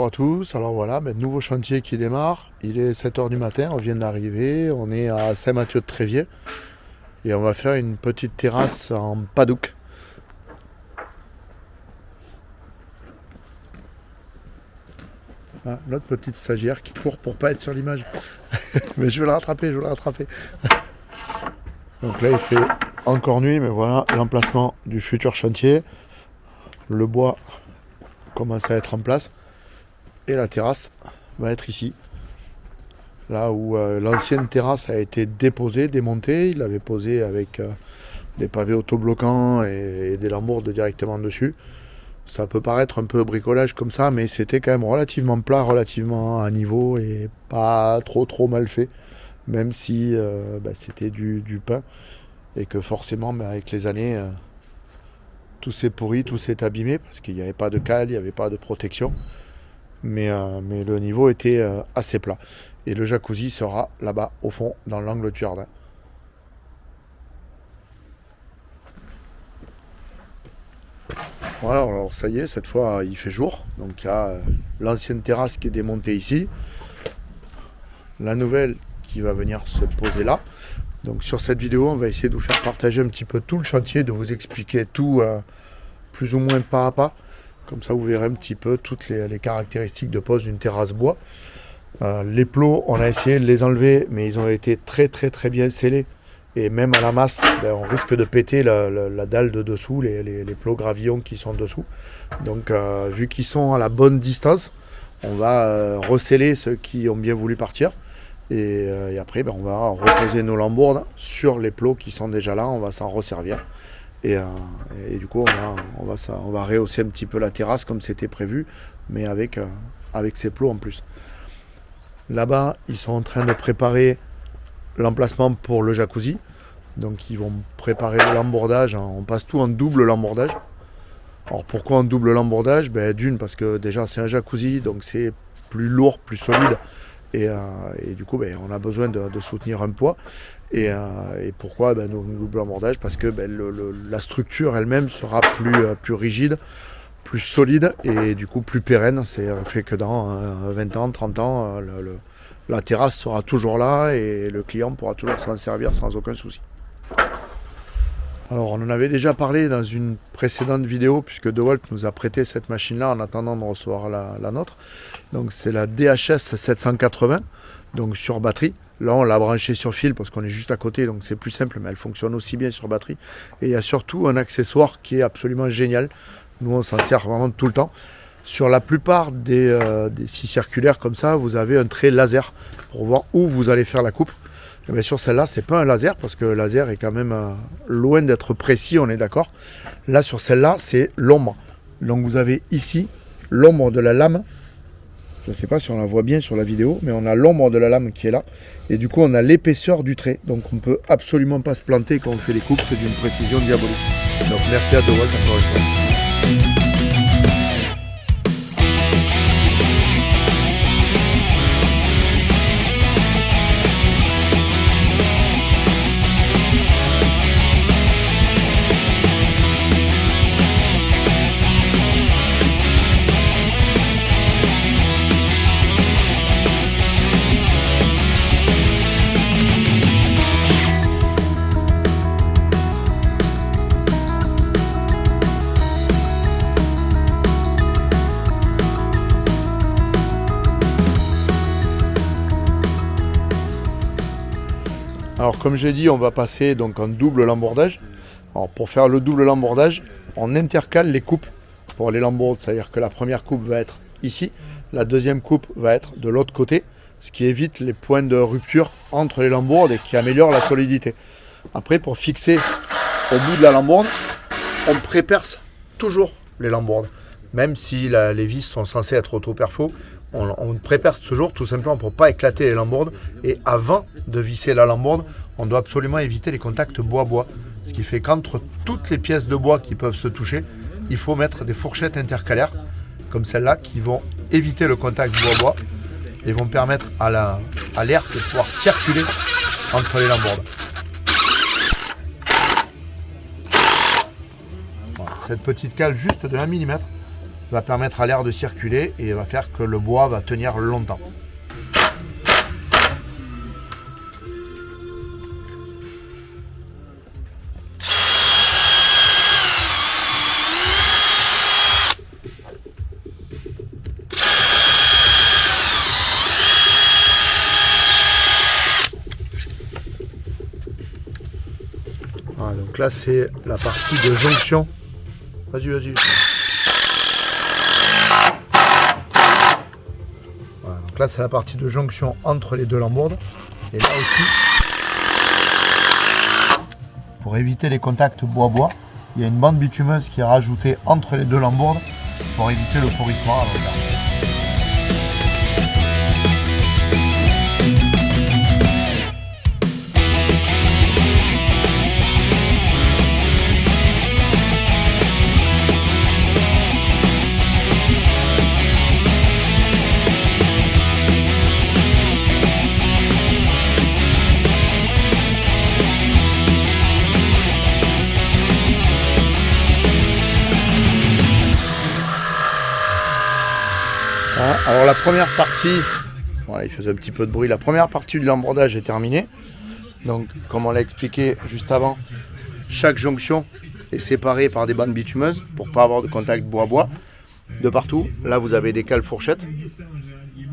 bonjour à tous. Alors voilà, nouveau chantier qui démarre. Il est 7 h du matin, on vient d'arriver. On est à Saint-Mathieu-de-Tréviers. Et on va faire une petite terrasse en padouk. Ah, l'autre petite stagiaire qui court pour pas être sur l'image. Mais je vais le rattraper, Donc là il fait encore nuit, mais voilà l'emplacement du futur chantier. Le bois commence à être en place. Et la terrasse va être ici. Là où l'ancienne terrasse a été déposée, démontée. Il l'avait posée avec des pavés autobloquants et des lambourdes directement dessus. Ça peut paraître un peu bricolage comme ça, mais c'était quand même relativement plat, relativement à niveau et pas trop mal fait. Même si c'était du pain et que forcément avec les années tout s'est pourri, tout s'est abîmé parce qu'il n'y avait pas de cale, il n'y avait pas de protection. Mais le niveau était assez plat. Et le jacuzzi sera là-bas au fond dans l'angle du jardin. Voilà, alors ça y est, cette fois il fait jour. Donc il y a l'ancienne terrasse qui est démontée ici. La nouvelle qui va venir se poser là. Donc sur cette vidéo, on va essayer de vous faire partager un petit peu tout le chantier, de vous expliquer tout plus ou moins pas à pas. Comme ça, vous verrez un petit peu toutes les caractéristiques de pose d'une terrasse bois. Les plots, on a essayé de les enlever, mais ils ont été très bien scellés. Et même à la masse, on risque de péter la dalle de dessous, les plots gravillons qui sont dessous. Donc, vu qu'ils sont à la bonne distance, on va resceller ceux qui ont bien voulu partir. Et après, on va reposer nos lambourdes sur les plots qui sont déjà là. On va s'en resservir. Et du coup, on va rehausser un petit peu la terrasse comme c'était prévu, mais avec ces plots en plus. Là-bas, ils sont en train de préparer l'emplacement pour le jacuzzi. Donc, ils vont préparer le lambordage. On passe tout en double lambordage. Alors, pourquoi en double lambordage ? D'une, parce que déjà, c'est un jacuzzi, donc c'est plus lourd, plus solide. Et du coup, on a besoin de soutenir un poids. Et pourquoi double lambordage ? Parce que la structure elle-même sera plus rigide, plus solide et du coup plus pérenne. C'est fait que dans 20 ans, 30 ans, la terrasse sera toujours là et le client pourra toujours s'en servir sans aucun souci. Alors on en avait déjà parlé dans une précédente vidéo puisque DeWalt nous a prêté cette machine-là en attendant de recevoir la nôtre. Donc c'est la DHS 780, donc sur batterie. Là, on l'a branché sur fil parce qu'on est juste à côté, donc c'est plus simple, mais elle fonctionne aussi bien sur batterie. Et il y a surtout un accessoire qui est absolument génial. Nous, on s'en sert vraiment tout le temps. Sur la plupart des scies circulaires comme ça, vous avez un trait laser pour voir où vous allez faire la coupe. Et bien sur celle-là, c'est pas un laser parce que le laser est quand même loin d'être précis, on est d'accord. Là, sur celle-là, c'est l'ombre. Donc vous avez ici l'ombre de la lame. Je ne sais pas si on la voit bien sur la vidéo, mais on a l'ombre de la lame qui est là. Et du coup, on a l'épaisseur du trait. Donc, on ne peut absolument pas se planter quand on fait les coupes. C'est d'une précision diabolique. Donc, merci à DeWalt encore une fois. Alors comme j'ai dit, on va passer donc en double lambordage. Alors pour faire le double lambordage, on intercale les coupes pour les lambourdes. C'est-à-dire que la première coupe va être ici, la deuxième coupe va être de l'autre côté, ce qui évite les points de rupture entre les lambourdes et qui améliore la solidité. Après, pour fixer au bout de la lambourde, on pré-perce toujours les lambourdes. Même si les vis sont censées être auto-perfo, on pré-perce toujours tout simplement pour ne pas éclater les lambourdes. Et avant de visser la lambourde, on doit absolument éviter les contacts bois-bois. Ce qui fait qu'entre toutes les pièces de bois qui peuvent se toucher, il faut mettre des fourchettes intercalaires, comme celle-là, qui vont éviter le contact bois-bois et vont permettre à l'air de pouvoir circuler entre les lambourdes. Voilà, cette petite cale juste de 1 mm va permettre à l'air de circuler et va faire que le bois va tenir longtemps. Voilà, donc là c'est la partie de jonction. Vas-y, vas-y. Voilà, donc là c'est la partie de jonction entre les deux lambourdes. Et là aussi, pour éviter les contacts bois-bois, il y a une bande bitumeuse qui est rajoutée entre les deux lambourdes pour éviter le pourrissement à long terme. Alors la première partie, voilà, il faisait un petit peu de bruit, la première partie du lambordage est terminée. Donc comme on l'a expliqué juste avant, chaque jonction est séparée par des bandes bitumeuses pour ne pas avoir de contact bois-bois de partout. Là vous avez des cales fourchettes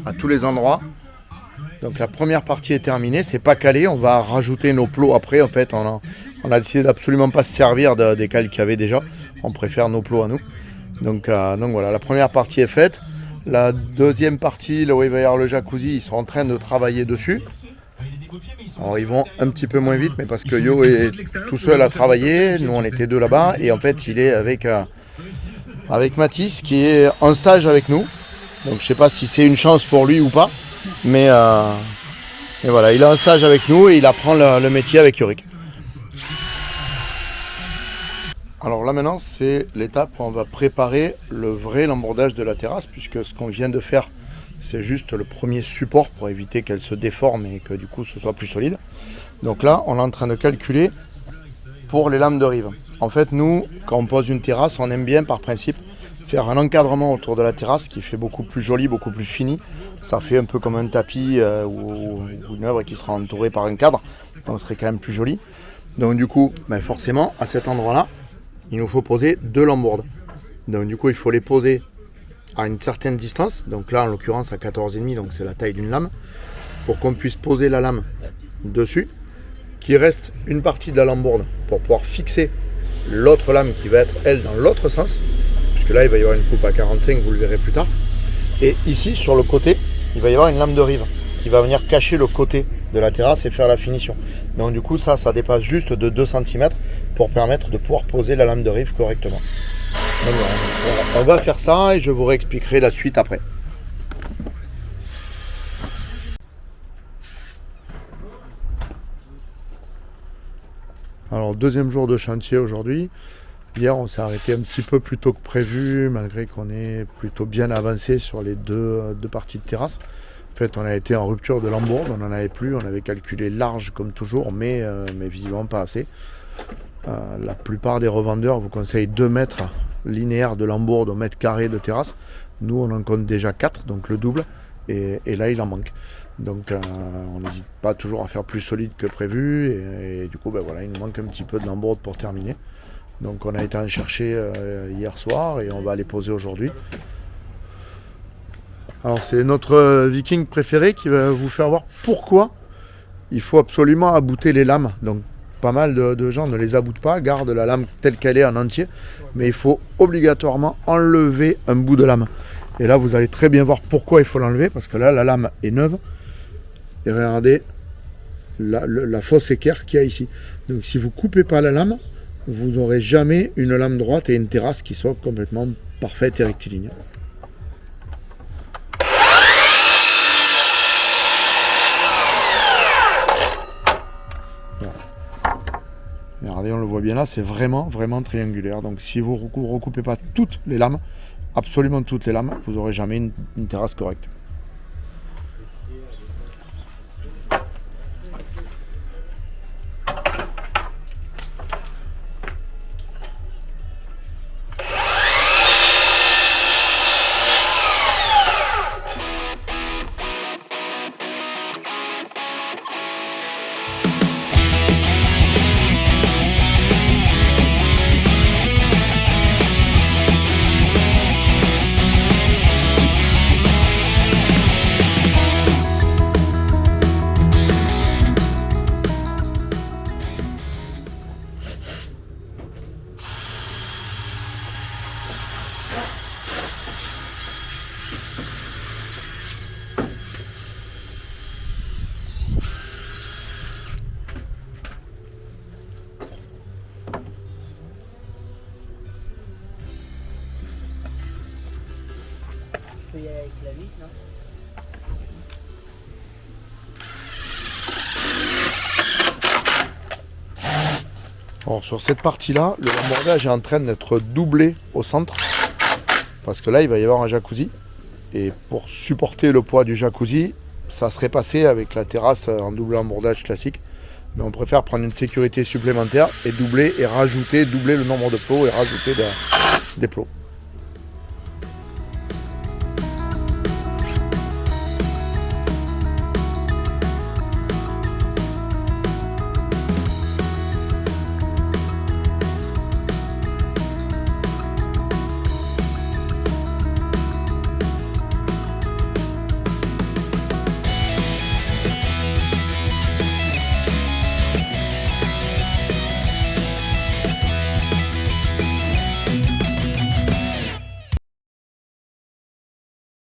à tous les endroits. Donc la première partie est terminée, c'est pas calé, on va rajouter nos plots après. En fait on a décidé d'absolument pas se servir des cales qu'il y avait déjà, on préfère nos plots à nous. Donc voilà, la première partie est faite. La deuxième partie, là où il va y avoir le jacuzzi, ils sont en train de travailler dessus. Alors ils vont un petit peu moins vite, mais parce que Yo est tout seul à travailler, nous on était deux là-bas, et en fait il est avec Mathis qui est en stage avec nous. Donc je sais pas si c'est une chance pour lui ou pas, mais voilà, il est en stage avec nous et il apprend le métier avec Yorick. Alors là maintenant c'est l'étape où on va préparer le vrai lambordage de la terrasse, puisque ce qu'on vient de faire c'est juste le premier support pour éviter qu'elle se déforme et que du coup ce soit plus solide. Donc là on est en train de calculer pour les lames de rive. En fait nous quand on pose une terrasse on aime bien par principe faire un encadrement autour de la terrasse qui fait beaucoup plus joli, beaucoup plus fini. Ça fait un peu comme un tapis ou une œuvre qui sera entourée par un cadre, donc ce serait quand même plus joli. Donc du coup forcément à cet endroit là il nous faut poser deux lambourdes. Donc du coup il faut les poser à une certaine distance, donc là en l'occurrence à 14,5, donc c'est la taille d'une lame, pour qu'on puisse poser la lame dessus, qu'il reste une partie de la lambourde pour pouvoir fixer l'autre lame qui va être elle dans l'autre sens, puisque là il va y avoir une coupe à 45, vous le verrez plus tard. Et ici sur le côté il va y avoir une lame de rive qui va venir cacher le côté de la terrasse et faire la finition. Donc du coup ça dépasse juste de 2 cm pour permettre de pouvoir poser la lame de rive correctement. Donc, on va faire ça et je vous réexpliquerai la suite après. Alors deuxième jour de chantier aujourd'hui. Hier on s'est arrêté un petit peu plus tôt que prévu, malgré qu'on est plutôt bien avancé sur les deux parties de terrasse. En fait on a été en rupture de lambourde, on n'en avait plus, on avait calculé large comme toujours, mais visiblement pas assez. La plupart des revendeurs vous conseillent 2 mètres linéaires de lambourde au mètre carré de terrasse. Nous on en compte déjà 4, donc le double, et là il en manque. Donc on n'hésite pas toujours à faire plus solide que prévu, et du coup voilà, il nous manque un petit peu de lambourde pour terminer. Donc on a été en chercher hier soir et on va les poser aujourd'hui. Alors c'est notre viking préféré qui va vous faire voir pourquoi il faut absolument abouter les lames. Donc pas mal de gens ne les aboutent pas, gardent la lame telle qu'elle est en entier, mais il faut obligatoirement enlever un bout de lame. Et là vous allez très bien voir pourquoi il faut l'enlever, parce que là la lame est neuve. Et regardez la fausse équerre qu'il y a ici. Donc si vous ne coupez pas la lame, vous n'aurez jamais une lame droite et une terrasse qui soit complètement parfaite et rectiligne. Regardez, on le voit bien là, c'est vraiment triangulaire. Donc si vous ne recoupez pas toutes les lames, absolument toutes les lames, vous n'aurez jamais une terrasse correcte. Alors, sur cette partie-là, le lambordage est en train d'être doublé au centre. Parce que là, il va y avoir un jacuzzi. Et pour supporter le poids du jacuzzi, ça serait passé avec la terrasse en double lambordage classique. Mais on préfère prendre une sécurité supplémentaire et doubler le nombre de plots et rajouter des plots.